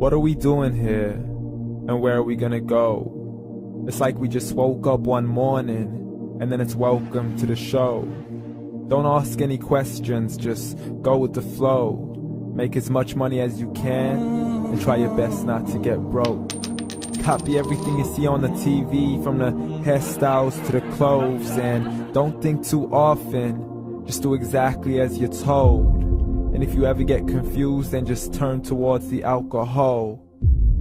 What are we doing here? And where are we gonna go? It's like we just woke up one morning and then it's welcome to the show. Don't ask any questions, just go with the flow. Make as much money as you can and try your best not to get broke. Copy everything you see on the TV, from the hairstyles to the clothes, and don't think too often, just do exactly as you're told. And if you ever get confused, then just turn towards the alcohol.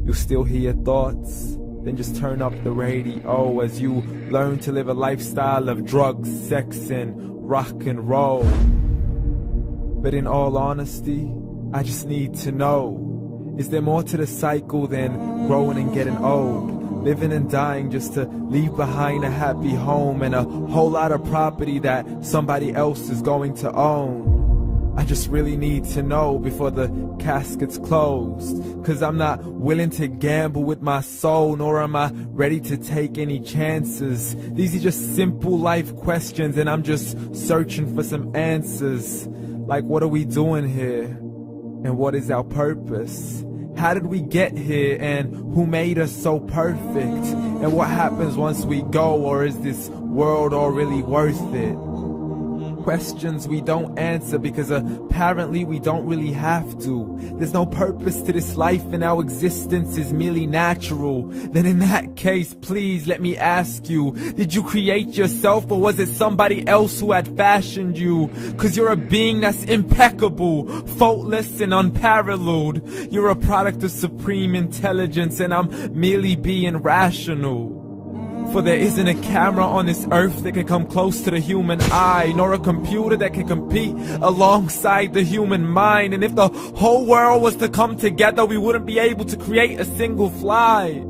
You'll still hear your thoughts, then just turn up the radio as you learn to live a lifestyle of drugs, sex, and rock and roll. But in all honesty, I just need to know, is there more to the cycle than growing and getting old? Living and dying just to leave behind a happy home and a whole lot of property that somebody else is going to own. I just really need to know before the casket's closed, 'cause I'm not willing to gamble with my soul, nor am I ready to take any chances. These are just simple life questions and I'm just searching for some answers. Like, what are we doing here? And what is our purpose? How did we get here, and who made us so perfect? And what happens once we go, or is this world all really worth it? Questions we don't answer because apparently we don't really have to. There's no purpose to this life and our existence is merely natural. Then in that case, please let me ask you, did you create yourself, or was it somebody else who had fashioned you? 'Cause you're a being that's impeccable, faultless and unparalleled. You're a product of supreme intelligence and I'm merely being rational. For there isn't a camera on this earth that can come close to the human eye, nor a computer that can compete alongside the human mind. And if the whole world was to come together, we wouldn't be able to create a single fly.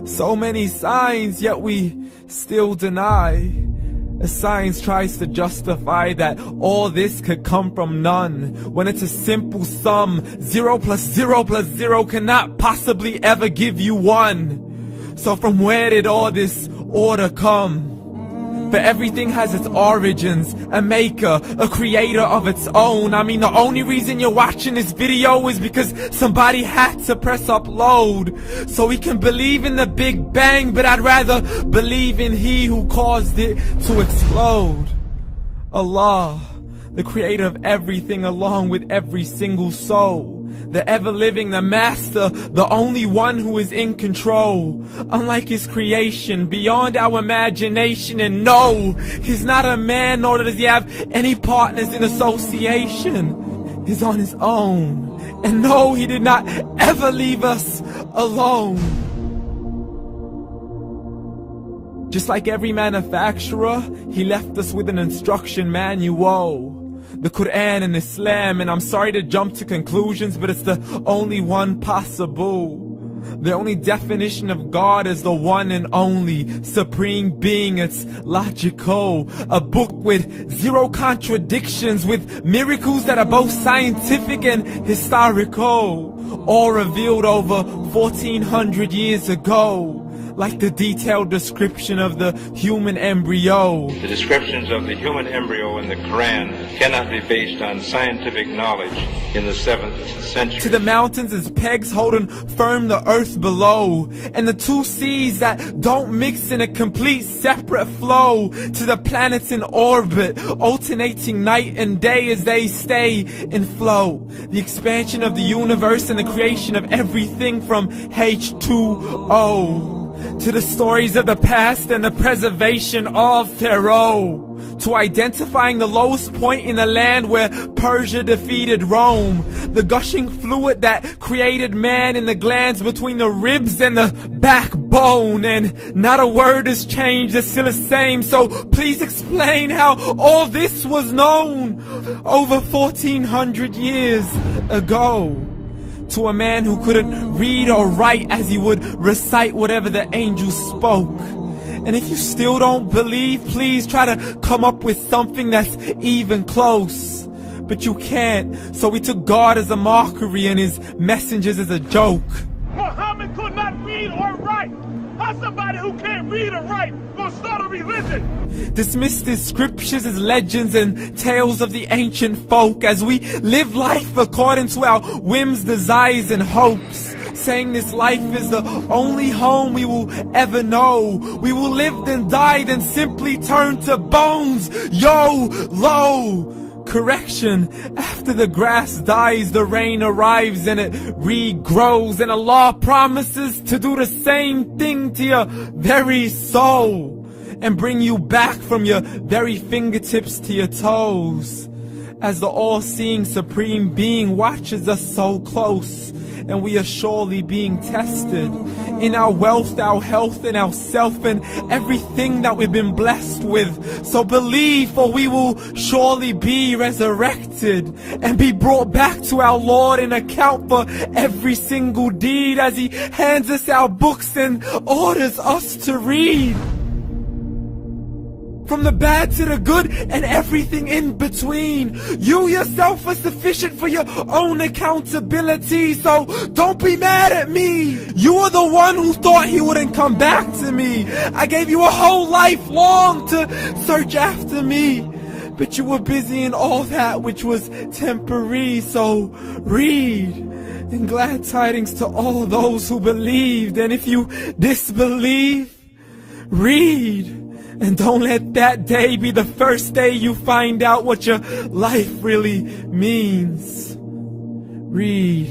So many signs, yet we still deny. As science tries to justify that all this could come from none, when it's a simple sum. 0 plus 0 plus 0 cannot possibly ever give you 1. So from where did all this order come? For everything has its origins, a maker, a creator of its own. I mean, the only reason you're watching this video is because somebody had to press upload. So we can believe in the Big Bang, but I'd rather believe in He who caused it to explode. Allah, the creator of everything along with every single soul. The ever-living, the master, the only one who is in control. Unlike his creation, beyond our imagination. And no, he's not a man, nor does he have any partners in association. He's on his own. And no, he did not ever leave us alone. Just like every manufacturer, he left us with an instruction manual. The Quran and Islam, and I'm sorry to jump to conclusions, but it's the only one possible. The only definition of God is the one and only supreme being. It's logical, a book with 0 contradictions, with miracles that are both scientific and historical, all revealed over 1400 years ago. Like the detailed description of the human embryo. The descriptions of the human embryo in the Quran cannot be based on scientific knowledge in the 7th century. To the mountains as pegs holding firm the earth below, and the 2 seas that don't mix in a complete separate flow. To the planets in orbit, alternating night and day as they stay in flow. The expansion of the universe and the creation of everything from H2O. To the stories of the past and the preservation of Pharaoh. To identifying the lowest point in the land where Persia defeated Rome. The gushing fluid that created man in the glands between the ribs and the backbone. And not a word has changed, it's still the same. So please explain how all this was known over 1400 years ago. To a man who couldn't read or write as he would recite whatever the angels spoke. And if you still don't believe, please try to come up with something that's even close. But you can't, so we took God as a mockery and his messengers as a joke. Muhammad could not read or write. How's somebody who can't read or write gonna start a religion? Dismissed his scriptures as legends and tales of the ancient folk as we live life according to our whims, desires, and hopes. saying this life is the only home we will ever know. We will live then die, then simply turn to bones. YOLO! Correction, after the grass dies, the rain arrives and it regrows, and Allah promises to do the same thing to your very soul and bring you back from your very fingertips to your toes, as the all-seeing supreme being watches us so close, and we are surely being tested in our wealth, our health, and our self, and everything that we've been blessed with. So believe, for we will surely be resurrected and be brought back to our Lord and account for every single deed, as He hands us our books and orders us to read. From the bad to the good and everything in between. You yourself are sufficient for your own accountability, so don't be mad at me. You are the one who thought He wouldn't come back to me. I gave you a whole life long to search after me, but you were busy in all that which was temporary. So read, and glad tidings to all those who believed. And if you disbelieve, read. And don't let that day be the first day you find out what your life really means. Read.